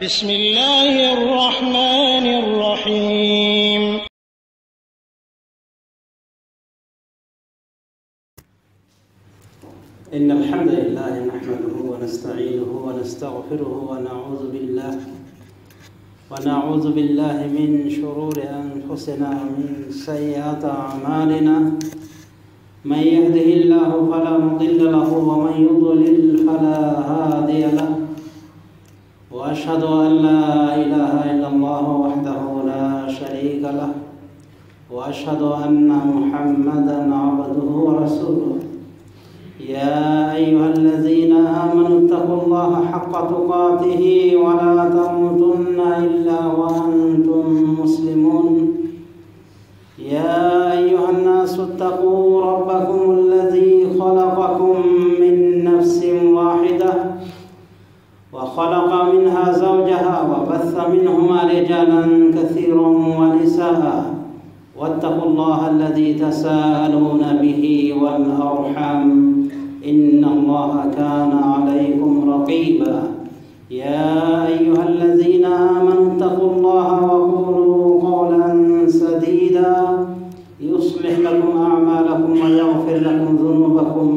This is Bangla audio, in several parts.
بسم الله الرحمن الرحيم. إن الحمد لله نحمده ونستعينه ونستغفره ونعوذ بالله من شرور أنفسنا ومن سيئات أعمالنا. من يهده الله فلا مضل له ومن يضلل فلا هادي له. وأشهد أن لا إله إلا الله وحده لا شريك له وأشهد أن محمدا عبده ورسوله. يا أيها الذين آمنوا اتقوا الله حق تقاته ولا تموتن إلا وأنتم مسلمون. يا أيها الناس اتقوا ربكم الذي خلقكم من نفس واحدة وخلق منها زوجها وبث منهما رجالا كثيرا ونساء. واتقوا الله الذي تساءلون به والأرحام إن الله كان عليكم رقيبا. يا أيها الذين آمنوا اتقوا الله وقولوا قولا سديدا يصلح لكم أعمالكم ويغفر لكم ذنوبكم.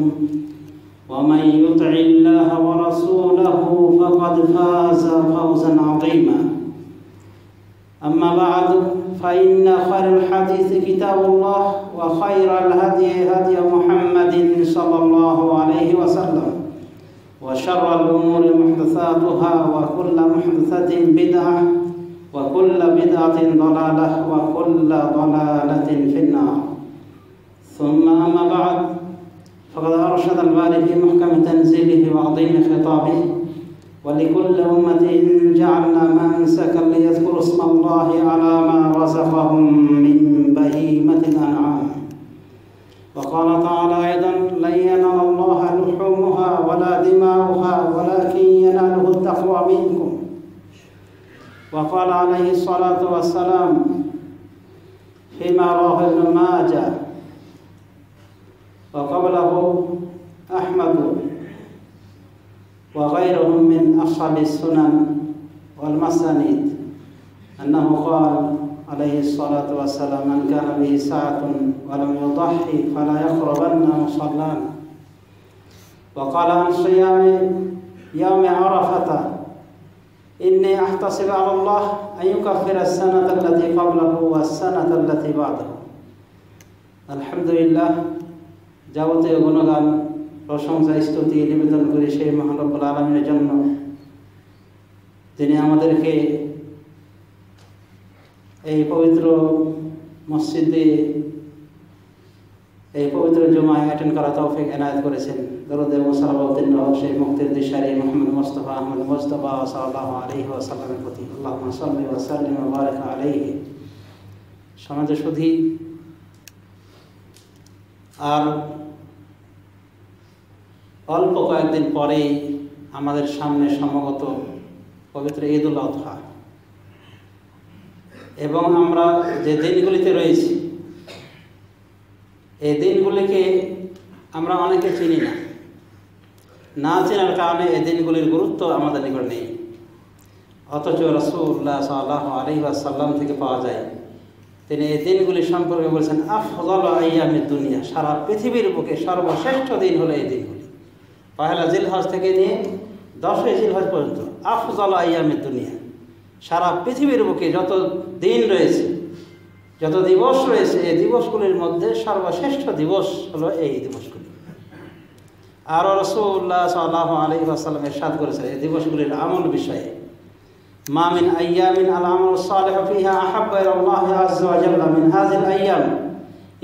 ومن يطع الله ورسوله فقد فاز فوزا عظيما. أما بعد فإن خير الحديث كتاب الله وخير الهدي هدي محمد صلى الله عليه وسلم وشر الأمور محدثاتها وكل محدثة بدعة وكل بدعة ضلالة وكل ضلالة في النار. ثم أما بعد فقد أرشد الباري في محكم تنزيله وعظيم خطابه ولكل أمة جعلنا منسكا ليذكروا اسم الله على ما رزقهم من بهيمة الأنعام. وقال تعالى أيضا لن ينال الله لحومها ولا دماؤها ولكن يناله التقوى منكم. وقال عليه الصلاة والسلام فيما رواه ابن ماجه وقبله أحمد وغيرهم من أصحاب السنن والمسانيد أنه قال عليه الصلاة والسلام من كان به ساعة ولم يضحي فلا يقربن مصلانا. وقال عن صيام يوم عرفة إني أحتسب على الله أن يكفر السنة التي قبله والسنة التي بعده. الحمد لله যাবতীয় গুণগান প্রশংসা স্তুতি নিবেদন করি সেই মহান রব্বুল আলামিনের জন্য, যিনি আমাদেরকে এই পবিত্র মসজিদে এই পবিত্র জুমায় অ্যাটেন্ড করা তৌফিক এনায়েত করেছেন। দরুদ এবং সালাম অবতীর্ণ হোক সেই মুক্তির দিশারি মুহাম্মদ মুস্তাফা আহমদ মুস্তাফা সাল্লাল্লাহু আলাইহি ওয়াসাল্লামের প্রতি। আল্লাহুম্মা সাল্লি ওয়া সাল্লিম ওয়া বারিক আলাইহি। সমাজে শুধু আর অল্প কয়েকদিন পরেই আমাদের সামনে সমাগত পবিত্র ঈদুল আযহা, এবং আমরা যে দিনগুলিতে রয়েছি এই দিনগুলিকে আমরা অনেকে চিনি না চেনার কারণে এই দিনগুলির গুরুত্ব আমাদের নিকট নেই। অথচ রাসূলুল্লাহ সাল্লাল্লাহু আলাইহি ওয়াসাল্লাম থেকে পাওয়া যায় তিনি এই দিনগুলি সম্পর্কে বলেছেন আফযালু আইয়ামিদ দুনিয়া, সারা পৃথিবীর বুকে সর্বশ্রেষ্ঠ দিন হলো এই দিনগুলি। পহেলা জিলহজ থেকে নিয়ে 10ই জিলহজ পর্যন্ত আফযালু আইয়ামিদ দুনিয়া, সারা পৃথিবীর বুকে যত দিন রয়েছে যত দিবস রয়েছে এই দিবসগুলির মধ্যে সর্বশ্রেষ্ঠ দিবস হলো এই দিবসগুলি। আরও রাসূলুল্লাহ সাল্লাল্লাহু আলাইহি ওয়াসাল্লাম ইরশাদ করেছেন এই দিবসগুলির আমল বিষয়ে মা মিন আইয়ামিন আল আমালু সালিহু ফিহা আহাব্বা ইলাল্লাহি আযজা ওয়া জাল্লা মিন হাযিল আইয়াম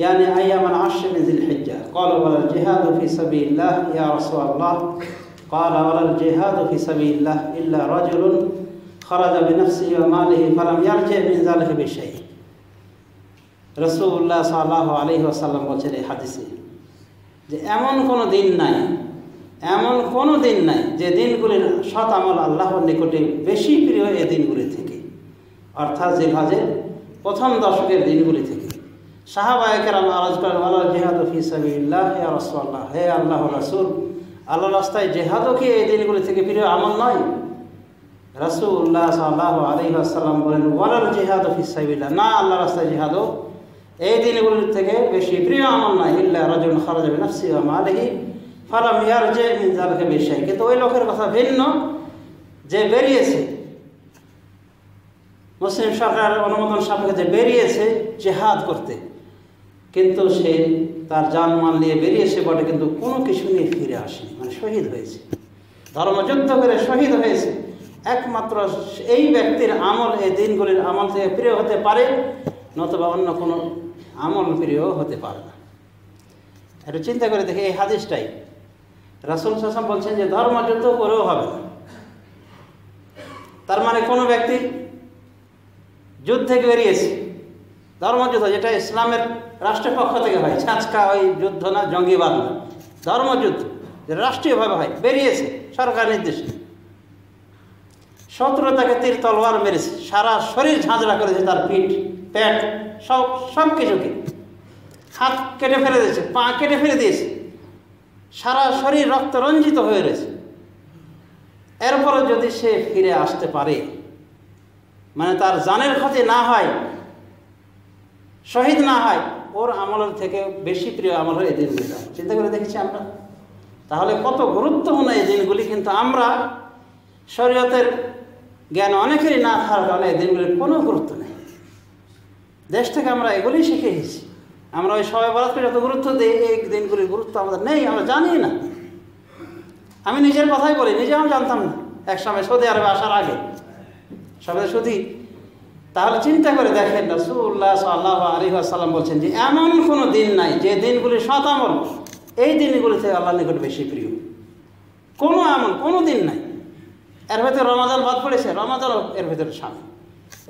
يعني أيام العشر من ذي الحجة. قالوا ولا الجهاد في سبيل الله يا رسول الله؟ قال ولا الجهاد في سبيل الله إلا رجل خرج بنفسه وماله فلم يرجع من ذلك بشيء. রাসূলুল্লাহ সাল্লাল্লাহু আলাইহি ওয়াসাল্লাম বলেছেন এই হাদিসে যে এমন কোনো দিন নাই যে দিনগুলির সৎ আমল আল্লাহর নিকটে বেশি প্রিয় এই দিনগুলি থেকে, অর্থাৎ জিলহজের প্রথম দশকের দিনগুলি থেকে। সাহাবায়ে কেরাম আরজ করেন ওয়ালা জিহাদু ফি সাবিলিল্লাহ ইয়া রাসূলুল্লাহ, হে আল্লাহর রাসূল, আল্লাহর রাস্তায় জিহাদও কি এই দিনগুলি থেকে প্রিয় আমল নয়? রাসূলুল্লাহ সাল্লাল্লাহু আলাইহি ওয়াসাল্লাম বলেন, ওয়ালাল জিহাদু ফিস সাবিলিল্লাহ, না আল্লাহর রাস্তায় জিহাদও এই দিনগুলির থেকে বেশি প্রিয় আমল নয়। ইল্লা রাজুলুন খারাজা বিনাফসিহি ওয়া মালিহি ফালাম ইয়ারজি মিন যালিকা বিশাই। কিন্তু ওই লোকের কথা ভিন্ন যে বেরিয়েছে, মুসলিম সরকারের অনুমোদন সাপেক্ষে যে বেরিয়েছে জিহাদ করতে, কিন্তু সে তার জানমাল নিয়ে বেরিয়েছে বটে, কিন্তু কোনো কিছু নিয়ে ফিরে আসেনি, মানে শহীদ হয়েছে, ধর্মযুদ্ধ করে শহীদ হয়েছে। একমাত্র এই ব্যক্তির আমল এই দিনগুলির আমল থেকে প্রিয় হতে পারে, নতুবা অন্য কোনো আমল প্রিয় হতে পারে না। একটু চিন্তা করে দেখি এই হাদিসটাই রাসূল সাল্লাল্লাহু আলাইহি ওয়াসাল্লাম বলছেন যে ধর্মযুদ্ধ করেও হবে না। তার মানে কোনো ব্যক্তি যুদ্ধে বেরিয়েছে, ধর্মযুদ্ধ যেটা ইসলামের রাষ্ট্রের পক্ষ থেকে হয়, ছাঁচকা ওই যুদ্ধ না, জঙ্গিবাদ না, ধর্মযুদ্ধ যেটা রাষ্ট্রীয়ভাবে হয়, বেরিয়েছে সরকার নির্দেশে, শত্রু তাকে তীর তলোয়ার মেরেছে, সারা শরীর ঝাঁঝরা করেছে, তার পিঠ পেট সব কিছুকে, হাত কেটে ফেলে দিয়েছে, পা কেটে ফেলে দিয়েছে, সারা শরীর রক্ত রঞ্জিত হয়ে রয়েছে। এরপরে যদি সে ফিরে আসতে পারে, মানে তার জানের ক্ষতি না হয়, শহীদ না হয়, ওর আমলের থেকে বেশি প্রিয় আমল হয় এই দিনগুলি। চিন্তা করে দেখেছি আমরা, তাহলে কত গুরুত্বপূর্ণ এই দিনগুলি। কিন্তু আমরা শরীয়তের জ্ঞান অনেকেরই না থাকার কারণে এই দিনগুলির কোনো গুরুত্ব নেই। দেশ থেকে আমরা এগুলি শিখে এসেছি। আমরা ওই সবে বরাতকে যত গুরুত্ব দিই, এই দিনগুলির গুরুত্ব আমাদের নেই, আমরা জানি না। আমি নিজের কথাই বলি, নিজেও জানতাম না এক সময় সৌদি আরবে আসার আগে, সবাই শুধু। তাহলে চিন্তা করে দেখেন, রাসূলুল্লাহ সাল্লাল্লাহু আলাইহি ওয়াসাল্লাম বলছেন যে এমন কোনো দিন নাই যে দিনগুলি সৎ আমল এই দিনগুলি থেকে আল্লাহর নিকট বেশি প্রিয়। কোনো আমল কোনো দিন নাই। এর ভেতরে রমাদান বাদ পড়েছে, রমাদানও এর ভেতরে সামিল।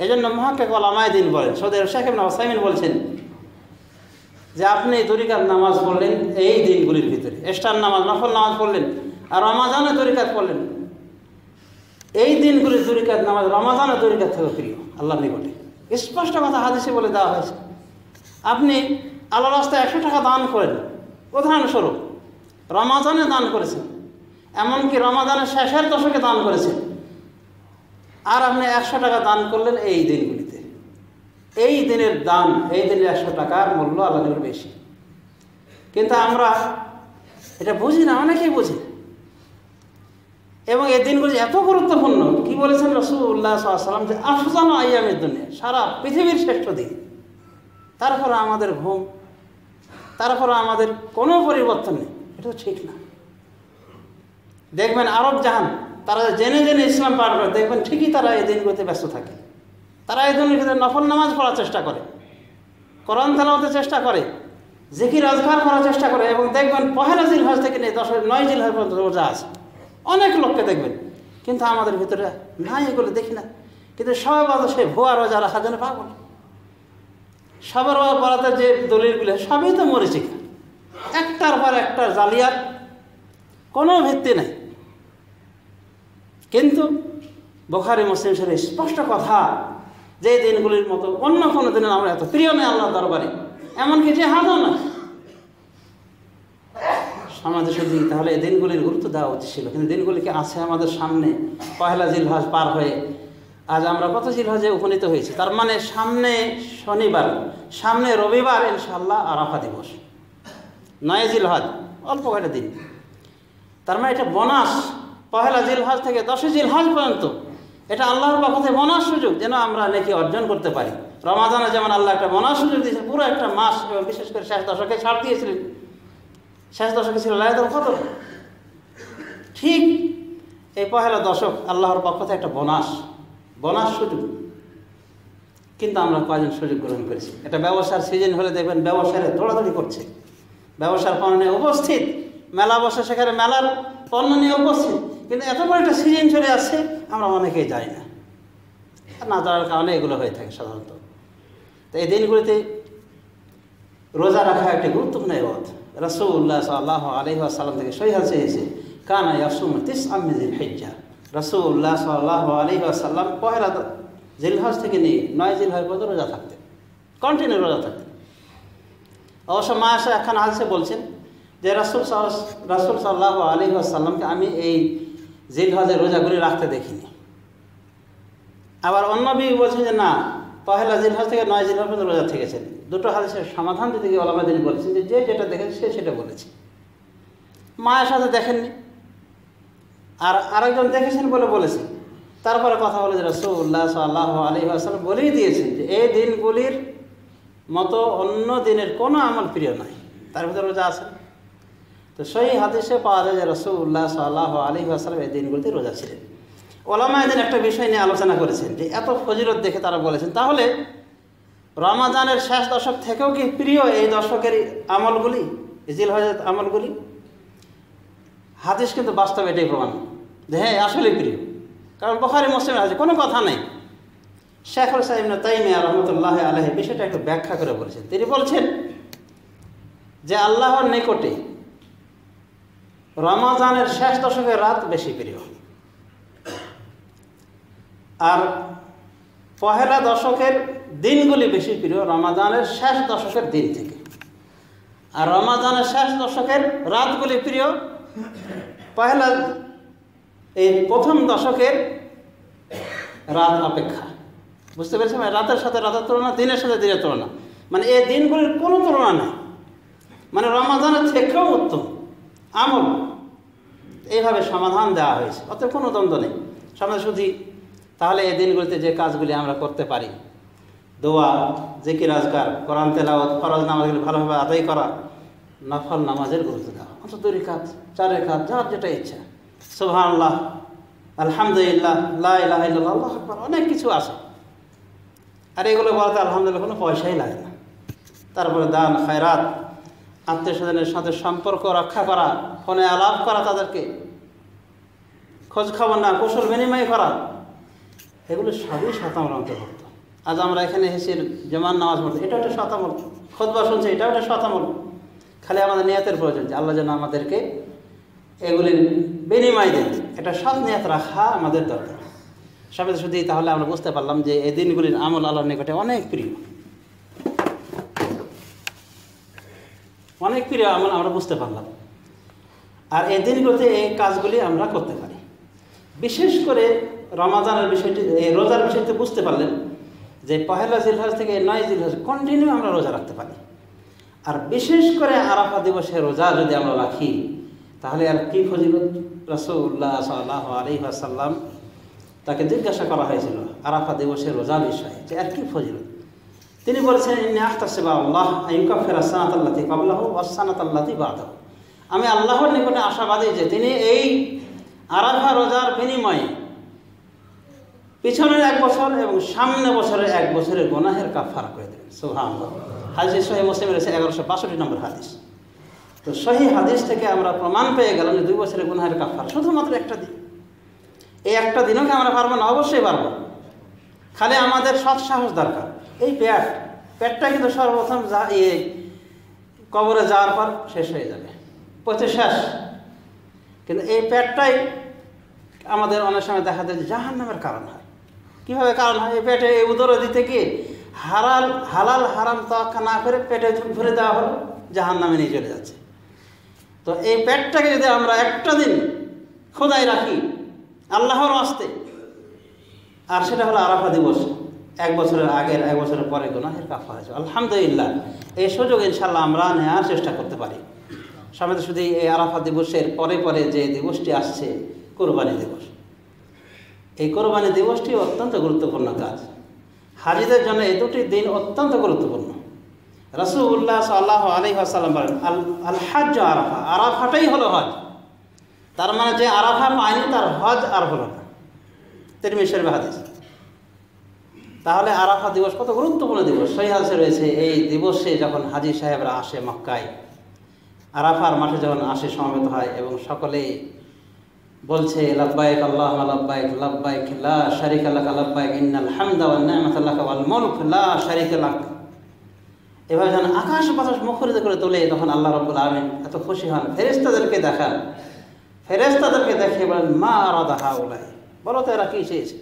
এই জন্য মুহাক্কিক ওলামায়ে দ্বীন বলেন, সৌদি আরব শেখ ইবনে উসাইমিন বলছেন যে আপনি দুই রাকাত নামাজ পড়লেন এই দিনগুলির ভিতরে, ইশরার নামাজ, নফল নামাজ পড়লেন, আর রমাদানে দুই রাকাত পড়লেন, এই দিনগুলির দুই রাকাত নামাজ রমাদানে দুই রাকাত থেকে প্রিয় আল্লাহর নিকটে। স্পষ্ট কথা হাদিসে বলে দেওয়া হয়েছে। আপনি আল্লাহর রাস্তায় 100 টাকা দান করেন, উদাহরণস্বরূপ রমাদানে দান করেছেন, এমনকি রমাদানের শেষের দশকে দান করেছেন, আর আপনি 100 টাকা দান করলেন এই দিনগুলিতে, এই দিনের দান, এই দিনের 100 টাকার মূল্য আল্লাহর নিকট বেশি। কিন্তু আমরা এটা বুঝি না, অনেকেই বুঝি। এবং এই দিনগুলি এত গুরুত্বপূর্ণ, কি বলেছেন রাসূলুল্লাহ সাল্লাল্লাহু আলাইহি ওয়াসাল্লাম যে আফজালু আইয়ামিদ দুনিয়া, সারা পৃথিবীর শ্রেষ্ঠ দিন। তারপরে আমাদের ঘুম, তারপরে আমাদের কোনো পরিবর্তন নেই, এটা ঠিক না। দেখবেন আরব জাহান, তারা জেনে জেনে ইসলাম পাঠ করে, দেখবেন ঠিকই তারা এই দিনগুলোতে ব্যস্ত থাকে। তারা এই দিনের ভিতরে নফল নামাজ পড়ার চেষ্টা করে, কোরআন তেলাওয়াতের চেষ্টা করে, জিকির আজকার করার চেষ্টা করে, এবং দেখবেন পহেলা জিলহজ থেকে নিয়ে 9 জিলহজ পর্যন্ত রোজা আছে অনেক লোককে দেখবেন। কিন্তু আমাদের ভিতরে নাই, এগুলো দেখি না। কিন্তু সবাই বলতো সেই ভুয়া রোজা রাখার জন্য পাগল। সবার বরাতের যে দলিলগুলো সবই তো মরিচিকা, একটার পর একটার জালিয়াত, কোনো ভিত্তি নেই। কিন্তু বুখারী মুসলিম শরীফে স্পষ্ট কথা যে দিনগুলির মতো অন্য কোনো দিনে আমরা এত প্রিয় নেই আল্লাহর দরবারে, এমনকি জিহাদও না সমাজে শুধু। তাহলে এই দিনগুলির গুরুত্ব দেওয়া উচিত ছিল, কিন্তু দিনগুলিকে আছে আমাদের সামনে। পহেলা জিলহজ পার হয়ে আজ আমরা কত জিলহজে উপনীত হয়েছি। তার মানে সামনে শনিবার, সামনে রবিবার ইনশাআল্লাহ আরাফা দিবস, 9 জিলহজ, অল্প কয়েকটা দিন। তার মানে এটা বোনাস, পহেলা জিলহজ থেকে 10 জিলহজ পর্যন্ত এটা আল্লাহর পক্ষ থেকে বোনাস সুযোগ, যেন আমরা নেকি অর্জন করতে পারি। রমাদানে যেমন আল্লাহ একটা বোনাস সুযোগ দিয়েছে, পুরো একটা মাস, এবং বিশেষ করে শেষ দশকে ছাড় দিয়েছিলেন। শেষ দশকে ছিল লাইলাতুল কদর। ঠিক এই পহেলা দশক আল্লাহর পক্ষ থেকে একটা বোনাস সুযোগ, কিন্তু আমরা কয়জন সুযোগ গ্রহণ করেছি? এটা ব্যবসার সিজন হলে দেখবেন ব্যবসায়ীরা দৌড়াদৌড়ি করছে, ব্যবসার পণ্য নিয়ে উপস্থিত, মেলা বসে সেখানে মেলার পণ্য নিয়ে উপস্থিত। কিন্তু এত বড় একটা সিজন চলে আসছে, আমরা অনেকেই যাই না, না যাওয়ার কারণে এগুলো হয়ে থাকে সাধারণত। তো এই দিনগুলিতে রোজা রাখা একটি গুরুত্বপূর্ণ ইবাদত। রাসূলুল্লাহ সাল্লাল্লাহু আলাইহি ওয়াসাল্লাম থেকে সহিহ হাদিসে এসেছে, কানা ইয়াসুমু 9 মিন জিলহিজ্জা। রাসূলুল্লাহ সাল্লাল্লাহু আলাইহি ওয়াসাল্লাম পহেলা জিলহজ থেকে নিয়ে 9 জিলহজ পর্যন্ত রোজা থাকতেন, কন্টিনিউ রোজা থাকতেন। অবশ্য মা আয়েশা একখানা হাদিসে বলছেন যে রাসূল সাল্লাল্লাহু আলাইহি ওয়াসাল্লামকে আমি এই জিলহজের রোজাগুলি রাখতে দেখিনি। আবার অন্য নবী বলছেন যে না, পহেলা জিলহজ থেকে 9 জিলহজ পর্যন্ত রোজা থেকেছেন। দুটো হাদিসের সমাধান যদি ওলামা দিন বলেছেন যে যে যেটা দেখেছে সে সেটা বলেছে। মায়ের সাথে দেখেননি, আর আরেকজন দেখেছেন বলে বলেছে। তারপরে কথা বলে যে রাসূলুল্লাহ সাল্লাল্লাহু আলাইহি ওয়াসাল্লাম বলেই দিয়েছেন যে এই দিনগুলির মতো অন্য দিনের কোনো আমল প্রিয় নয়, তার ভিতরে রোজা আছে। তো সেই হাদিসে পাওয়া যায় যে রাসূলুল্লাহ সাল্লাল্লাহু আলাইহি ওয়াসাল্লাম এই দিনগুলিতে রোজা ছিলেন। ওলামায়ে দিন একটা বিষয় নিয়ে আলোচনা করেছেন যে এত ফজিলত দেখে তারা বলেছেন তাহলে রমাদানের শেষ দশক থেকেও কি প্রিয় এই দশকের আমলগুলি, জিলহজের আমলগুলি? হাদিস কিন্তু বাস্তবে এটাই প্রমাণ যে হ্যাঁ আসলেই প্রিয়, কারণ বুখারী মুসলিমের আছে, কোনো কথা নেই। শাইখুল ইসলাম ইবনে তাইমিয়া রাহমাতুল্লাহি আলাইহি বিষয়টা একটু ব্যাখ্যা করে বলেছেন। তিনি বলছেন যে আল্লাহর নিকটে রমাদানের শেষ দশকের রাত বেশি প্রিয়, আর পহেলা দশকের দিনগুলি বেশি প্রিয় রমাদানের শেষ দশকের দিন থেকে, আর রমাদানের শেষ দশকের রাতগুলি প্রিয় পহেলা এই প্রথম দশকের রাত অপেক্ষা। বুঝতে পেরেছেন? মানে রাতের সাথে রাতের তুলনা, দিনের সাথে দিনের তুলনা, মানে এই দিনগুলির কোনো তুলনা নেই, মানে রমাদানের থেকেও উত্তম আমল। এইভাবে সমাধান দেওয়া হয়েছে, অত কোনো দ্বন্দ্ব নেই। সামনে শুধু তাহলে এই দিনগুলিতে যে কাজগুলি আমরা করতে পারি, দোয়া, জিকির, আজকার, কোরআন তেলাওয়াত, ফরজ নামাজগুলি ভালোভাবে আদায় করা, নফল নামাজের গুরুত্ব দেওয়া, অন্তত 2 রাকাত 4 রাকাত যার যেটা ইচ্ছা, সুবহানাল্লাহ, আলহামদুলিল্লাহ, লা ইলাহা ইল্লাল্লাহ, আল্লাহু আকবার, অনেক কিছু আছে। আর এগুলো বলতে আলহামদুলিল্লাহ কোনো পয়সাই লাগে না। তারপরে দান, খায়রাত, আত্মীয় স্বজনের সাথে সম্পর্ক রক্ষা করা, ফোনে আলাপ করা, তাদেরকে খোঁজ খবর না, কুশল বিনিময় করা, এগুলো সবই শতামল অন্তর্ভুক্ত। আজ আমরা এখানে এসে জমান নামাজ পড়তে, এটা একটা শতামল, খুতবা শুনছে, এটাও একটা শতামল। খালি আমাদের নিয়তের প্রয়োজন যে আল্লাহ যেন আমাদেরকে এগুলির বিনিময় দেন, এটা সৎ নিয়ত রাখা আমাদের দরকার। সবাই শুধু তাহলে আমরা বুঝতে পারলাম যে এই দিনগুলির আমল আল্লাহর নিকটে অনেক প্রিয়, অনেক প্রিয় আমল আমরা বুঝতে পারলাম। আর এই দিনগুলোতে এই কাজগুলি আমরা করতে পারি। বিশেষ করে রমাদানের বিষয়টি, এই রোজার বিষয়টি বুঝতে পারলেন যে পহেলা জিলহজ থেকে 9 জিলহজ কন্টিনিউ আমরা রোজা রাখতে পারি। আর বিশেষ করে আরাফা দিবসে রোজা যদি আমরা রাখি তাহলে আর কি ফজিলত। রাসূলুল্লাহ সাল্লাল্লাহু আলাইহি ওয়াসাল্লাম তাকে জিজ্ঞাসা করা হয়েছিল আরাফা দিবসে রোজা বিষয়ে যে আর কি ফজিলত। তিনি বলেছেন ইন্নী আহতাসিবু আল্লাহ আইয়ুকাফিরা সানাতাল্লাতী ক্বাবলাহু ওয়াস সানাতাল্লাতী বা'দাহু, আমি আল্লাহর নিকটে আশাবাদী যে তিনি এই আরাফা রোজার বিনিময়ে পিছনের 1 বছর এবং সামনে বছরের 1 বছরের গুনাহের কাফারা করে দেবেন। সুবহানাল্লাহ। হাদিস সহিহ মুসলিমের 1162 নম্বর হাদিস। তো সহিহ হাদিস থেকে আমরা প্রমাণ পেয়ে গেলাম যে 2 বছরের গুনাহের কাফারা শুধুমাত্র একটা দিন। এই একটা দিনও কি আমরা পারবো না? অবশ্যই পারবো, খালি আমাদের সৎ সাহস দরকার। এই পেটটা কিন্তু সর্বপ্রথম কবরে যাওয়ার পর শেষ হয়ে যাবে, পচে শেষ। কিন্তু এই পেটটাই আমাদের অনেক সময় দেখা যায় যে জাহান্নামের কারণ হয়। কীভাবে কারণ হয়? এই পেটে এই উদরে দিতে গিয়ে হালাল হারাম তোয়াক্কা না করে পেটে ভরে দেওয়া হলো, জাহান্নামে নিয়ে চলে যাচ্ছে। তো এই পেটটাকে যদি আমরা একটা দিন খোদাই রাখি আল্লাহর ওয়াস্তে, আর সেটা হলো আরাফা দিবস, 1 বছরের আগের 1 বছরের পরে গুনাহের কাফারা হয়েছে। আলহামদুলিল্লাহ, এই সুযোগ ইনশাআল্লাহ আমরা নেওয়ার চেষ্টা করতে পারি। সামনে শুধু এই আরাফা দিবসের পরে পরে যে দিবসটি আসছে কোরবানি দিবস, এই কোরবানি দিবসটি অত্যন্ত গুরুত্বপূর্ণ কাজ। হাজিদের জন্য এই 2টি দিন অত্যন্ত গুরুত্বপূর্ণ। রাসূলুল্লাহ সাল্লাল্লাহু আলাইহি ওয়াসাল্লাম বলেন আল হজ্জ আরাফা, আরাফাটাই হলো হজ। তার মানে যে আরাফা পায়নি তার হজ আর হলো না। তিরমিজি শরীফের হাদিস। তাহলে আরাফা দিবস কত গুরুত্বপূর্ণ দিবস। সহিহ হাদিসে রয়েছে এই দিবসে যখন হাজি সাহেবরা আসে মক্কায়, আরাফার মাঠে যখন আসে সমবেত হয় এবং সকলেই বলছে লাব্বাইক আল্লাহুম্মা লাব্বাইক লাব্বাইক লা শারীকা লাক লাব্বাইক ইন্নাল হামদা ওয়ান নি'মাতা লাক ওয়াল মুলক লা শারীকা লাক, এভাবে যখন আকাশ বাতাস মুখরিত করে তোলে তখন আল্লাহ রাব্বুল আলামিন এত খুশি হন। ফেরেশতাদেরকে দেখান, ফেরেশতাদেরকে দেখে বলেন মা আরাদা হাউলাই, বলো তো এরা কী চেয়েছে।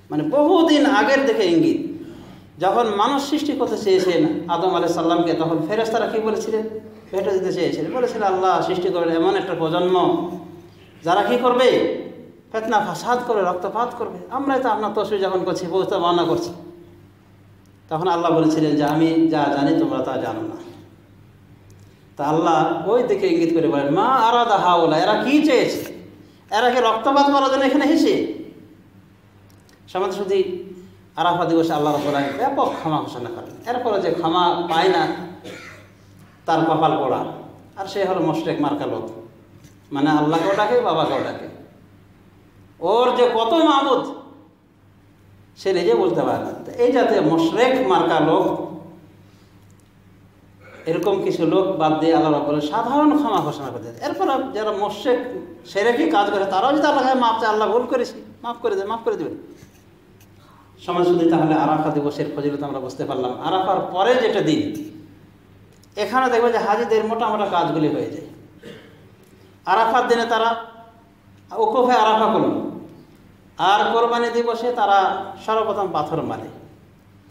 মানে বহুদিন আগের দেখে ইঙ্গিত। যখন মানুষ সৃষ্টি করতে চেয়েছেন আদম আলাইহিস সালামকে, তখন ফেরেশতারা কী বলেছিলেন? ভেটে দিতে চেয়েছিলেন। বলেছিলেন আল্লাহ সৃষ্টি করেন এমন একটা প্রজন্ম যারা কী করবে, ফিতনা ফাসাদ করবে, রক্তপাত করবে। আমরাই তো আপনার তসবিহ যখন করছি, বহুত মানা করছি, তখন আল্লাহ বলেছিলেন যে আমি যা জানি তোমরা তা জানো না। তা আল্লাহ ওই দিকে ইঙ্গিত করে বলেন, মা আরাদা হাওলা, এরা কি চেয়েছে? এরা কি রক্তপাত করার জন্য এখানে এসে? সমাজ শুধু আরাফা দিবসে আল্লাহ রাব্বুল আলামিন ব্যাপক ক্ষমা ঘোষণা করেন। এরপরে যে ক্ষমা পায় না তার কপাল পোড়া, আর সে হলো মুশরিক মার্কা লোক, মানে আল্লাহকেও ডাকে, বাবাকেও ডাকে। ওর যে কত মাবুদ সে নিজে বলতে পারে না। এই জাতীয় মুশরিক মার্কা লোক, এরকম কিছু লোক বাদ দিয়ে আল্লাহ রাব্বুল আলামিন সাধারণ ক্ষমা ঘোষণা করে দেন। এরপর যারা মুশরিক শিরকি কাজ করে তারাও যদি আল্লাহকে মাপ চায়, আল্লাহ ভুল করেছি, মাফ করে দেয়, মাফ করে দেবেন। সমাজ শুধু তাহলে আরাফা দিবসের ফজিলত আমরা বুঝতে পারলাম। আরাফার পরে যেটা দিন, এখানে দেখবে যে হাজিদের মোটা মোটা কাজগুলি হয়ে যায়। আরাফার দিনে তারা উকুফে আরাফা করল, আর কোরবানি দিবসে তারা সর্বপ্রথম পাথর মারে,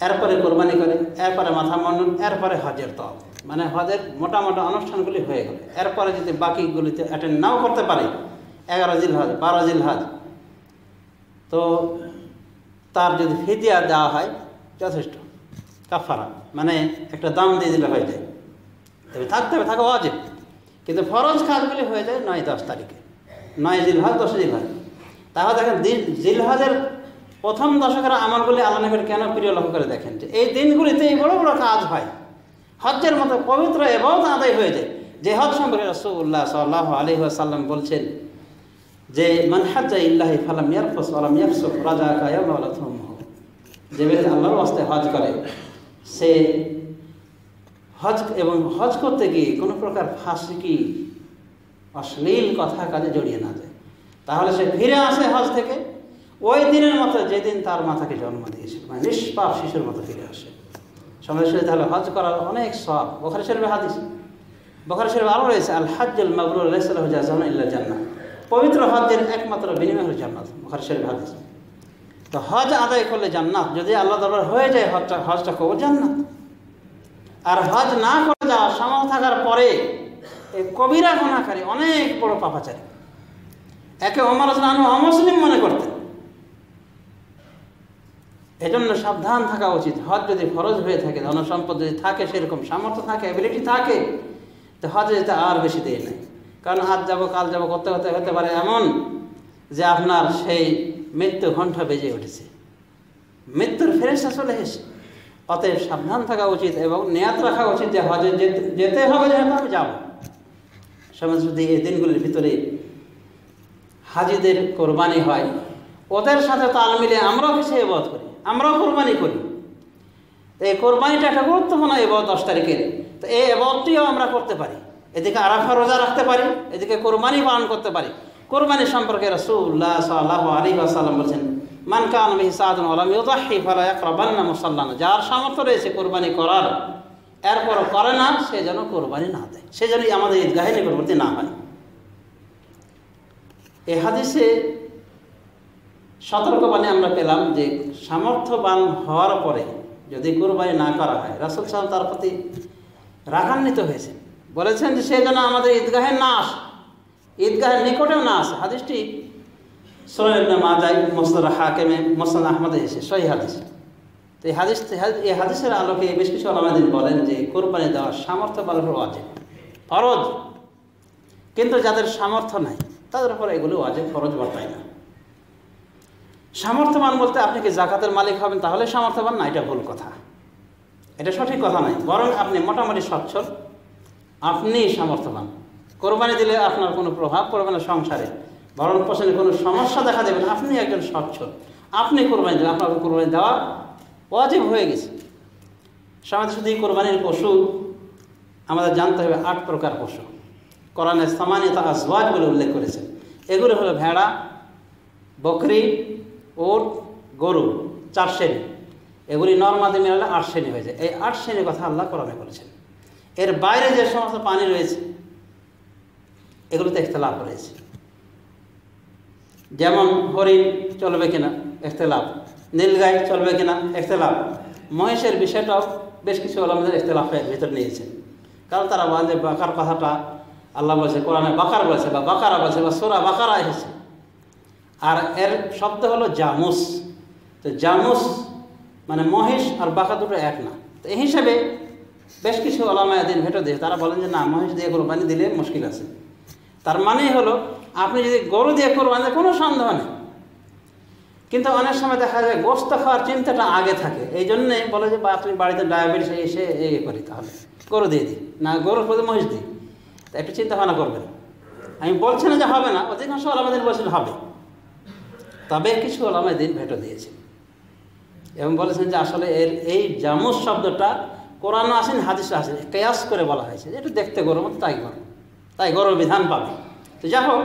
এরপরে কোরবানি করে, এরপরে মাথা মুন্ডন, এরপরে হজের তওয়াফ, মানে হজের মোটা মোটা অনুষ্ঠানগুলি হয়ে গেল। এরপরে যদি বাকিগুলিতে অ্যাটেন্ড নাও করতে পারে, 11 জিলহজ, 12 জিলহজ, তো তার যদি ফিদিয়া দেওয়া হয় যথেষ্ট, কাফারা, মানে একটা দাম দিয়ে দিলে হয়ে যায়। তবে থাকতে হবে, থাকা ওয়াজিব, কিন্তু ফরজ কাজগুলি হয়ে যায় 9-10 তারিখে, 9 জিলহজ, 10 জিলহজ। তাহলে দেখেন জিলহজের প্রথম দশকের আমলগুলি আল্লাহ নবীর কেন প্রিয় লক্ষ্য করে দেখেন, যে এই দিনগুলিতে এই বড় বড় কাজ হয়, হজ্জের মতো পবিত্র ইবাদত আদায় হয়ে যায়। যে হজ সম্পর্কে রাসূলুল্লাহ সাল্লাল্লাহু আলাইহি ওয়াসাল্লাম বলছেন যে মান হাজ্জা ইল্লাহি ফালাম ইয়ারফুস ওয়ালাম ইয়াফসুক রাজাকা ইয়াউমা ওয়ালাদহুমহু, যে ব্যক্তি আল্লাহর ওয়াস্তে হজ করে, সে হজ এবং হজ করতে গিয়ে কোনো প্রকার ফাসিকি অশ্লীল কথা কাজে জড়িয়ে না যায়, তাহলে সে ফিরে আসে হজ থেকে ওই দিনের মতো যেদিন তার মাথাকে জন্ম দিয়েছে, মানে নিষ্পাপ শিশুর মতো ফিরে আসে। সমাজের সাথে তাহলে হজ করার অনেক সওয়াব। বুখারী শরীফের হাদিস, বুখারী শরীফে আরও রয়েছে, আল হাজ্জুল মাবরুর লাইসা লাহু জাযাউন ইল্লা জান্নাহ, পবিত্র হজের একমাত্র বিনিময় হল জান্নাত। বুখারী শরীফের হাদিস। তো হজ আদায় করলে জান্নাত, যদি আল্লাহ দরবার হয়ে যায় হজটা কবুল, জান্নাত। আর হজ না করে যাওয়া, সামর্থ্য থাকার পরে এই কবিরা গুনাহকারী, অনেক বড় পাপাচারী। একে ওমর রাদিয়াল্লাহু আনহু অমুসলিম মনে করতেন। এজন্য সাবধান থাকা উচিত। হজ যদি ফরজ হয়ে থাকে, ধনসম্পদ যদি থাকে, সেরকম সামর্থ্য থাকে, অ্যাবিলিটি থাকে, তো হজে যেতে আর বেশি দেরি নেই। কারণ আজ যাবো কাল যাবো করতে করতে হতে পারে এমন যে আপনার সেই মৃত্যু ঘণ্টা বেজে উঠেছে, মৃত্যুর ফেরেশতা চলে এসেছে। অতএব সাবধান থাকা উচিত এবং নিয়াত রাখা উচিত যে হজে যেতে হবে, যেহেতু আমি যাব। সমাজ যদি এই দিনগুলির ভিতরে হাজিদের কোরবানি হয়, ওদের সাথে তাল মিলে আমরাও কিছু ইবাদত করি, আমরাও কোরবানি করি। তো এই কোরবানিটা একটা গুরুত্বপূর্ণ ইবাদত 10 তারিখের। তো এই ইবাদতটিও আমরা করতে পারি, এদিকে আরাফা রোজা রাখতে পারি, এদিকে কোরবানি পালন করতে পারি। কোরবানি সম্পর্কে রাসূলুল্লাহ সাল্লাল্লাহু আলাইহি ওয়াসাল্লাম বলেছেন, মান কানা বিহি সাদুন ওয়া লাম ইউযাহি ফালা ইয়াকরাবান্না মুসাল্লানা, যার সামর্থ্য রয়েছে কোরবানি করার, এরপর করে না, সে যেন কোরবানি না দেয়, সে যেন আমাদের ঈদগাহে নিকটবর্তী না হয়। এই হাদিসে সতর্কবাণী আমরা পেলাম যে সামর্থ্যবান হওয়ার পরে যদি কোরবানি না করা হয়, রাসূল সাল্লাল্লাহু তার প্রতি রাগান্বিত হয়েছে, বলেছেন যে সে যেন আমাদের ঈদগাহে না আসে, ঈদগাহের নিকটেও না আসে। হাদিসটি সুনান ইবনে মাজাহ, মুসনাদ হাকিমে, মুসনাদ আহমদে এসে সহিহ হাদিস। তো এই হাদিসের আলোকে বেশ কিছু উলামায়ে বলেন যে কোরবানি দেওয়ার সামর্থ্য বাড়ানো ওয়াজিব, ফরজ, কিন্তু যাদের সামর্থ্য নাই তাদের উপর এগুলো ওয়াজিব ফরজ বর্তায় না। সামর্থ্যবান বলতে আপনি কি জাকাতের মালিক হবেন তাহলে সামর্থ্যবান না, এটা ভুল কথা, এটা সঠিক কথা নয়। বরং আপনি মোটামুটি সচ্ছল, আপনি সামর্থ্যবান। কোরবানি দিলে আপনার কোনো প্রভাব পড়বে না সংসারে, ভরণ পোষণে কোনো সমস্যা দেখা দেবে না, আপনি একজন সচ্ছল, আপনি কোরবানি দেবেন, আপনাকে কোরবানি দেওয়া ওয়াজিব হয়ে গেছে। সমাজে শুধু এই কোরবানির পশু আমাদের জানতে হবে 8 প্রকার পশু। কোরআনে সামানিয়াত আজওয়াজ বলে উল্লেখ করেছে। এগুলো হলো ভেড়া, বকরি, উট, গরু, 4 শ্রেণী। এগুলি নর্মাদি মিলালে 8 শ্রেণী হয়ে যায়। এই 8 শ্রেণীর কথা আল্লাহ কোরআনে বলেছেন। এর বাইরে যে সমস্ত প্রাণী রয়েছে এগুলোতে ইখতিলাফ রয়েছে। যেমন হরিণ চলবে কিনা ইখতিলাফ, নীলগাই চলবে কিনা ইখতিলাফ, মহিষের বিষয়টাও বেশ কিছু ওলামাদের ইখতিলাফের ভিতর নিয়েছেন। কারণ তারা বলেন যে বাকার কথাটা আল্লাহ বলছে, কোরআনে বাকার বলছে বা বাকারা বলছে বা সূরা বাকারা এসেছে। আর এর শব্দ হলো জামুস। তো জামুস মানে মহিষ আর বাঁকা দুটো এক না। তো এই হিসাবে বেশ কিছু ওলামায়ে দ্বীন ভেটো দিয়ে তারা বলেন যে না, মহিষ দিয়ে কোরবানি দিলে মুশকিল আছে। তার মানেই হলো আপনি যদি গরু দিয়ে কোরবানি দেন কোনো সন্দেহ নেই, কিন্তু অনেক সময় দেখা যায় গোস্ত খাওয়ার চিন্তাটা আগে থাকে, এই জন্যে বলে যে আপনি বাড়িতে ডায়াবেটিস এসে করি, তাহলে গরু দিয়ে দিই না, গরুর প্রতি মহিষ দিই। তা একটু চিন্তা ভাবনা করবেন। আমি বলছি না যে হবে না, অধিকাংশ ওলামায়ে দ্বীন বলছেন হবে, তবে কিছু ওলামায়ে দ্বীন ভেটো দিয়েছে এবং বলেছেন যে আসলে এই জামুস শব্দটা কোরআনও আসেন, হাদিসও আসেন, কেয়াস করে বলা হয়েছে যে একটু দেখতে গরুর মতো, তাই গরুর বিধান পাবে। তো যাই হোক,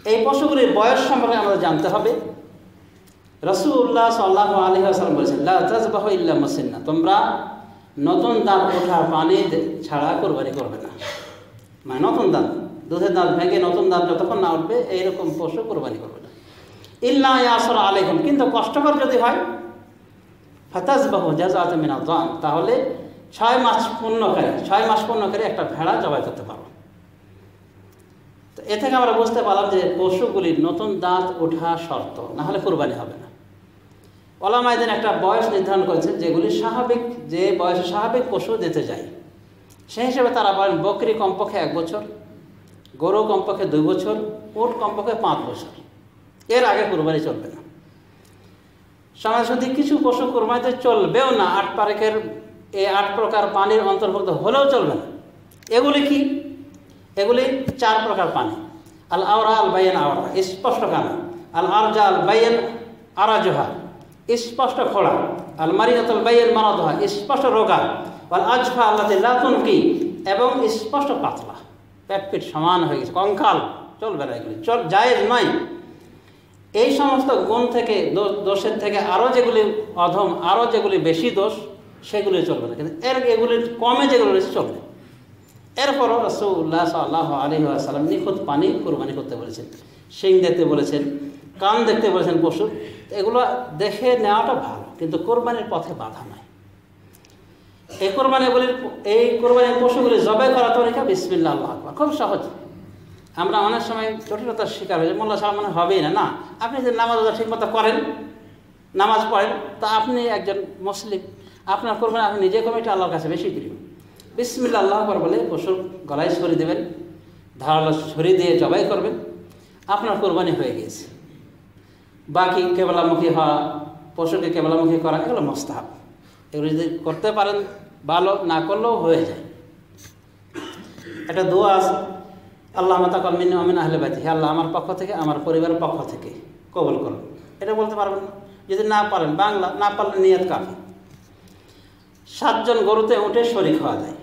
এই পশুগুলির বয়স সম্পর্কে আমাদের জানতে হবে। রাসূলুল্লাহ সাল্লাল্লাহু আলাইহি ওয়াসাল্লাম বলেছেন, লা তাযবাহু ইল্লা মুসিন্না, তোমরা নতুন দাঁত ওঠা পানি ছাড়া কোরবানি করবে না। মানে নতুন দাঁত, দুধের দাঁত ভেঙে নতুন দাঁত যতক্ষণ না উঠবে এইরকম পশু কোরবানি করবে না। ইল্লা ইয়াসরা আলাইকুম, কিন্তু কষ্টকর যদি হয়, ফাতাযবাহু জাযাআতাম মিনাদ দান, তাহলে 6 মাস পূর্ণকারী একটা ভেড়া জবাই করতে পারো। তো এ থেকে আমরা বুঝতে পারলাম যে পশুগুলির নতুন দাঁত ওঠা শর্ত, না হলে কোরবানি হবে না। ওলামায়ে দ্বীন একটা বয়স নির্ধারণ করেছেন যেগুলি স্বাভাবিক, যে বয়সে স্বাভাবিক পশু দিতে যায়, সেই হিসেবে তারা বলেন বকরি কমপক্ষে 1 বছর, গরু কমপক্ষে 2 বছর, উট কমপক্ষে 5 বছর, এর আগে কোরবানি চলবে না। সমাজ শুধু কিছু পশু কোরবানিতে চলবেও না, 8 পারেকের এই 8 প্রকার পানির অন্তর্ভুক্ত হলেও চলবে না। এগুলি কি? এগুলি 4 প্রকার পানি। আল আওরা আল বাইয়ান আওরা, স্পষ্ট কানা। আল আরজা আল বাইয়ান আরাজহা, স্পষ্ট খোড়া। আল মারিয়াত আল বাইয়ান মারাদহা, স্পষ্ট রোগা। আল আজফা আল্লাতি লা তুনকি, এবং স্পষ্ট পাতলা, পেট পিট সমান হয়ে গেছে, কঙ্কাল, চলবে না, এগুলি জায়েজ নয়। এই সমস্ত গুণ থেকে, দোষের থেকে আরও যেগুলি অধম, আরও যেগুলি বেশি দোষ, সেগুলি চলবে না, কিন্তু এগুলির কমে যেগুলো রয়েছে চলবে। এরপরও রাসূলুল্লাহ সাল্লাল্লাহু আলাইহি ওয়াসাল্লাম নিখুঁত পানি কোরবানি করতে বলেছেন, শিং দেখতে বলেছেন, কান দেখতে বলেছেন পশুর। এগুলো দেখে নেওয়াটা ভালো, কিন্তু কোরবানির পথে বাধা নয়। এই কোরবানির পশুগুলি জবাই করা তরিকা বিসমিল্লাহ আল্লাহু আকবার, খুব সহজ। আমরা অনেক সময় জটিলতার শিকার হয়েছে, মোল্লা সাহেব মনে হবেই না। আপনি যে নামাজ ঠিকমতো করেন, নামাজ পড়েন, তা আপনি একজন মুসলিম, আপনার কোরবানি আপনি নিজে করবেন, এটা আল্লাহর কাছে বেশি প্রিয়। বিসমিল্লাহ আল্লাহু আকবার বলে পশুর গলায় ছড়ি দেবেন, ধারালো ছড়ি দিয়ে জবাই করবেন, আপনার কোরবানি হয়ে গিয়েছে। বাকি কেবলামুখী হওয়া, পশুকে কেবলামুখী করা, এগুলো মুস্তাহাব। এগুলো যদি করতে পারেন ভালো, না করলেও হয়ে যায়। একটা দোয়া আছে, আল্লাহুম্মা তাকাব্বাল মিন্নি ওয়া মিন আহলি বাইতি, হে আল্লাহ আমার পক্ষ থেকে, আমার পরিবারের পক্ষ থেকে কবুল করুন। এটা বলতে পারবেন না, যদি না পারেন বাংলা, না পারলে নিয়ত কাফি। 7 জন গরুতে উঠে শরীক হওয়া যায়।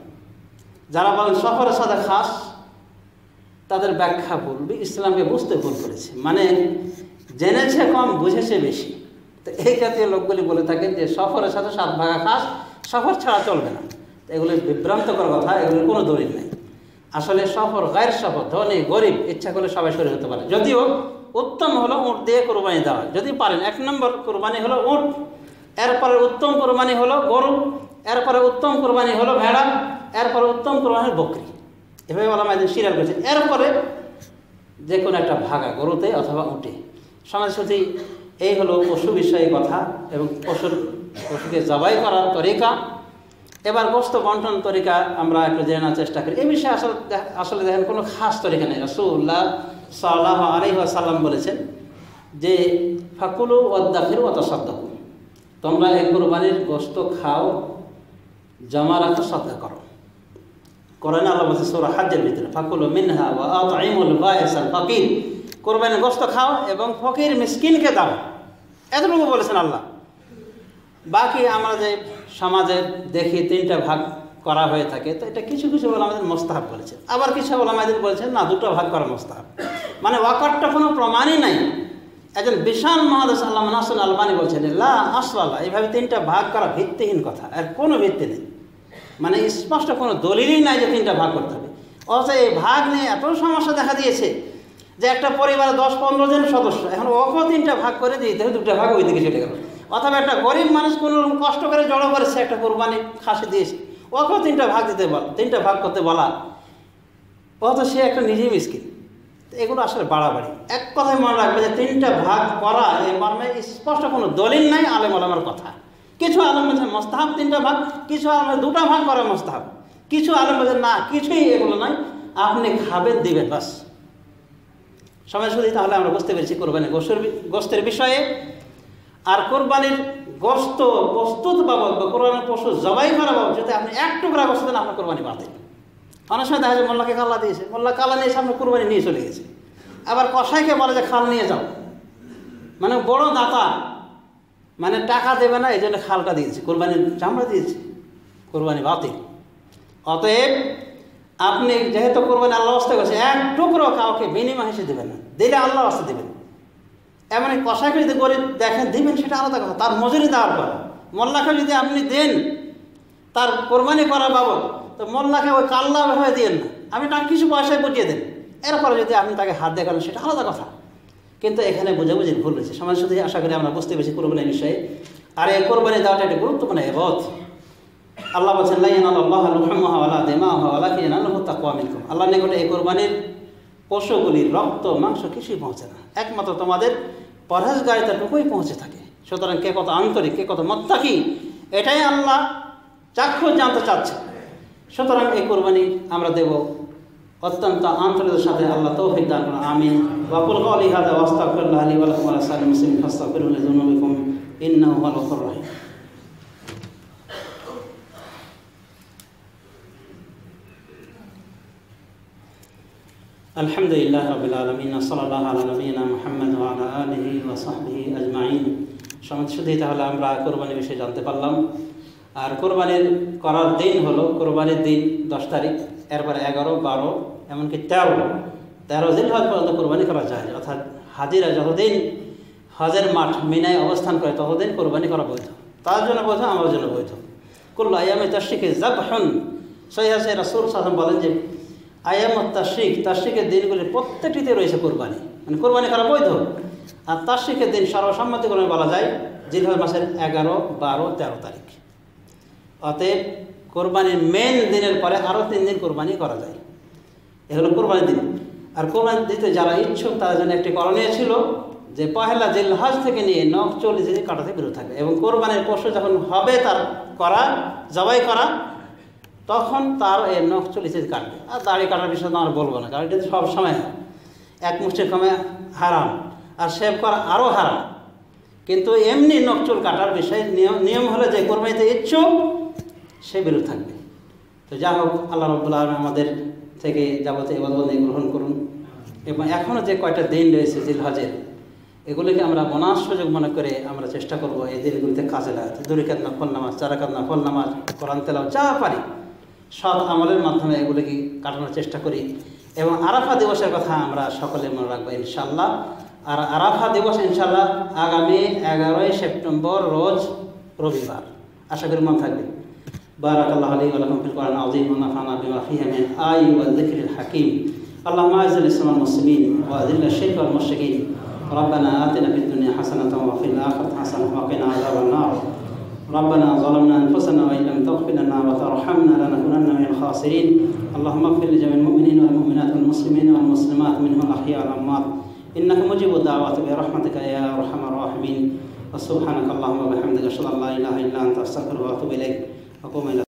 যারা বলেন সফরের সাথে খাস, তাদের ব্যাখ্যা ভুল, ইসলামকে বুঝতে ভুল করেছে, মানে জেনেছে কম, বুঝেছে বেশি। তো এই জাতীয় লোকগুলি বলে থাকেন যে সফরের সাথে 7 ভাগা খাস, সফর ছাড়া চলবে না। তো এগুলি বিভ্রান্তকর কথা, এগুলির কোনো দলিল নেই। আসলে সফর, গায়ের সফর, ধনী গরিব ইচ্ছা করলে সবাই শরীর হতে পারে। যদিও উত্তম হলো উট দিয়ে কোরবানি দেওয়া, যদি পারেন। 1 নম্বর কোরবানি হলো উট, এরপরে উত্তম কোরবানি হলো গরু, এরপরে উত্তম কোরবানি হলো ভেড়া, এরপরে উত্তম কোরবানি হলো বকরি। এভাবে ওলামায়ে দ্বীন সিরিয়াল করেছে। এরপরে যে কোনো একটা ভাগা গরুতে অথবা উটে। সমাজ শুধু এই হলো পশু বিষয়ে কথা এবং পশুকে জবাই করার তরিকা। এবার গোশত বন্টন তরিকা আমরা একটু জানার চেষ্টা করি। এই বিষয়ে আসলে দেখেন কোনো খাস তরিকা নেই। রাসূলুল্লাহ সাল্লাল্লাহু আলাইহি ওয়াসাল্লাম বলেছেন যে ফাকুলু ওয়াদ্দাখিরু ওয়া তাসাদ্দাকু, তোমরা এই কোরবানির গোশত খাও, জমা রাখো, সদকা করো। কোরআনে আল্লাহ বলেছে সূরা হজ্জের ভিতরে, ফাকুলু মিনহা ওয়া আতঈমুল বায়িসাল ফাকির, কোরবানির গোশত খাও এবং ফকির মিসকিনকে দাও, এতটুকু বলেছেন আল্লাহ। বাকি আমরা যে সমাজে দেখি 3টা ভাগ করা হয়ে থাকে, তো এটা কিছু কিছু ওলামায়ে দ্বীন মুস্তাহাব বলেছে, আবার কিছু ওলামায়ে দ্বীন বলেছেন না, 2টা ভাগ করা মুস্তাহাব। মানে ওয়াকারটা কোনো প্রমাণই নাই। একজন বিশাল মহাদেশ আল্লামা নাসির আলবানী বলছেন লা আসলাল্লাহ, এইভাবে 3টা ভাগ করা ভিত্তিহীন কথা, আর কোনো ভিত্তি নেই। মানে স্পষ্ট কোনো দলিলই নাই যে 3টা ভাগ করতে হবে। অথচ এই ভাগ নিয়ে এত সমস্যা দেখা দিয়েছে যে একটা পরিবারে 10-15 জন সদস্য, এখন ওকেও 3টা ভাগ করে দিতে হবে, 2টা ভাগ ওই দিকে চলে গেল। অথবা একটা গরিব মানুষ কোনো কষ্ট করে জড়ো করেছে, একটা কোরবানি খাসি দিয়েছে, ওকেও 3টা ভাগ দিতে বলা, 3টা ভাগ করতে বলা, অথচ সে একটা নিজেই মিসকিন। এগুলো আসলে বাড়াবাড়ি। এক কথায় মনে রাখবে যে 3টা ভাগ করা এই মর্মে স্পষ্ট কোনো দলিল নাই আলেম ওলামার কথা। কিছু আলেম বলছেন মুস্তাহাব 3টা ভাগ, কিছু আলেম 2টা ভাগ করা মুস্তাহাব, কিছু আলেম বলছেন না কিছুই এগুলো নাই, আপনি খাবেন দিবেন বাস। সময় শুধু তাহলে আমরা বুঝতে পেরেছি কোরবানির গোশতের বিষয়ে। আর কোরবানির গোশত প্রস্তুত বাবদ বা কোরবানির পশু জবাই করা বাবদ যদি আপনি 1 টুকরা গোশত দেন আপনার কোরবানি বাতিল। অনেক সময় দেখা যায় মোল্লাকে কাল্লা দিয়েছে, মোল্লা কাল্লা নিয়ে এসে আপনার কোরবানি নিয়ে চলে গেছে। আবার কসাইকে বলে যে খাল নিয়ে যাও, মানে বড় দাতা মানে টাকা দেবে না এই জন্য খালটা দিয়েছে, কোরবানির চামড়া দিয়েছে, কোরবানি বাতিল। অতএব আপনি যেহেতু কোরবানি আল্লাহ রাস্তায় করছে 1 টুকরো কাউকে বিনিময় হিসেবে দেবেন না, দিলে আল্লাহ রাস্তায় দেবেন। এমন কষাকে যদি গরিব দেখেন দিবেন সেটা আলাদা কথা, তার মজুরি দেওয়ার পর। মোল্লাকে যদি আপনি দেন তার কোরবানি করার বাবদ, তো মোল্লাকে ওই কাল্লা হয়ে দিয়েন না, আপনি তার কিছু পয়সায় বুঝিয়ে দেন, এরপরে যদি আপনি তাকে হাত দেখান সেটা আলাদা কথা। কিন্তু এখানে বোঝাবুঝির ভুল রয়েছে। সমাজ শুধু আশা করি আমরা বুঝতে পেরেছি কোরবানির বিষয়ে। আর এই কোরবানি দেওয়াটা একটা গুরুত্বপূর্ণ ইবাদত। আল্লাহ বলছেন লা ইয়ানালুল্লাহু লুহুমুহা ওয়ালা দিমাউহা ওয়ালাকিন ইয়ানালুহু তাকওয়া মিনকুম। আল্লাহর নিকটে এই কোরবানির পশুগুলির রক্ত মাংস কিছুই পৌঁছে না, একমাত্র তোমাদের পরহেজগারিতাটুকুই পৌঁছে থাকে। সুতরাং কে কত আন্তরিক, কে কত মুত্তাকি, এটাই আল্লাহ চাক্ষুষ জানতে চাচ্ছে। সুতরাং এই কোরবানি আমরা দেব অত্যন্ত আন্তরিকতার সাথে। আল্লাহ তৌফিক দান করুন, আমিন। ওয়া কুল কওলি হাযা ওয়া আস্তাগফিরুল্লাহ লি ওয়া লাকুম ওয়া লিসাইরিল মুসলিমিন ফাস্তাগফিরুহু লিযুনুবিকুম ইন্নাহু হুয়াল গফুরুর রাহিম। আলহামদুলিল্লাহ রাব্বিল আলামিন, সাল্লাল্লাহু আলা নবিয়িনা মুহাম্মদ ওয়া আলা আলিহি ওয়া সাহবিহি আজমাইন। সমাজ শুধু তাহলে আমরা কোরবানির বিষয়ে জানতে পারলাম। আর কোরবানির করার দিন হলো কোরবানির দিন 10 তারিখ, এরপরে 11, 12, এমনকি 13 জিলহজ পর্যন্ত কোরবানি করা যায়। অর্থাৎ হাজিরা যতদিন হজের মাঠ মিনায় অবস্থান করে ততদিন কোরবানি করা বৈধ, তার জন্য বৈধ, আমার জন্য বৈধ। কুল্লু আইয়ামে তাশরিকে যাবহুন, সহিহ আছে রাসূল সাল্লাল্লাহু আলাইহি ওয়াসাল্লাম বলেন যে আইয়ামুত তাশরিকের দিনগুলির প্রত্যেকটিতে রয়েছে কোরবানি, মানে কোরবানি করা বৈধ। আর তাশরিকের দিন সর্বসম্মতিক্রমে বলা যায় জিলহজ মাসের 11, 12, 13 তারিখ। অতএব কোরবানির মেন দিনের পরে আরও 3 দিন কোরবানি করা যায়, এগুলো কোরবানির দিন। আর কোরবানি দিতে যারা ইচ্ছুক তাদের জন্য একটি করণীয় ছিল যে পহেলা জিলহজ থেকে নিয়ে নখ 40 দিন কাটাতে বিরত থাকবে, এবং কোরবানির পশু যখন হবে তার করা জবাই করা তখন তার এই নখ 40 দিন কাটবে। আর দাড়ি কাটার বিষয়ে তো আমরা বলবো না, কারণ এটা সব সময় এক মুষ্টির কমে হারাম, আর শেভ করা আরও হারাম। কিন্তু এমনি নখ চুল কাটার বিষয়ে নিয়ম হলো যে কোরবানিতে ইচ্ছুক সে বিরত থাকবে। তো যা হোক, আল্লাহ রাব্বুল আলামিন আমাদের থেকে যাবতীয় ইবাদত গ্রহণ করুন। এবং এখনও যে কয়টা দিন রয়েছে জিলহজের, এগুলিকে আমরা বোনাস সুযোগ মনে করে আমরা চেষ্টা করবো এই দিনগুলিতে কাজে লাগাতে। 2 রাকাত নফল নামাজ, 4 রাকাত নফল নামাজ, কোরআন তেলাওয়াত, যা পারি সৎ আমলের মাধ্যমে এগুলিকে কাটানোর চেষ্টা করি। এবং আরাফা দিবসের কথা আমরা সকলে মনে রাখবো ইনশাআল্লাহ। আর আরাফা দিবস ইনশাআল্লাহ আগামী 11 সেপ্টেম্বর রোজ রবিবার, আশা করি মনে থাকবে। বারাকাল্লাহু আলাইহি ওয়া লাকুম ফিল কোরআনিল আযীম ওয়া নাফা'না বিমা ফীহি মিন আয়াতি ওয়া যিকরিল হাকীম। আল্লাহুম্মা আ'ইজ্জিল ইসলাম ওয়াল মুসলিমিন ওয়া আযিল্লিশ শিরকা ওয়াল মুশরিকিন। ربنا آتنا في الدنيا حسنة وفي الآخرة حسنة وقنا عذاب النار. ربنا ظلمنا أنفسنا وإن لم تغفر لنا وترحمنا لنكونن من الخاسرين. اللهم اغفر لجميع المؤمنين والمؤمنات والمسلمين والمسلمات منهم الأحياء والأموات إنك مجيب الدعوات برحمتك يا أرحم الراحمين. وسبحانك اللهم وبحمدك أشهد أن لا إله إلا أنت أستغفرك وأتوب إليك. أقوم إلى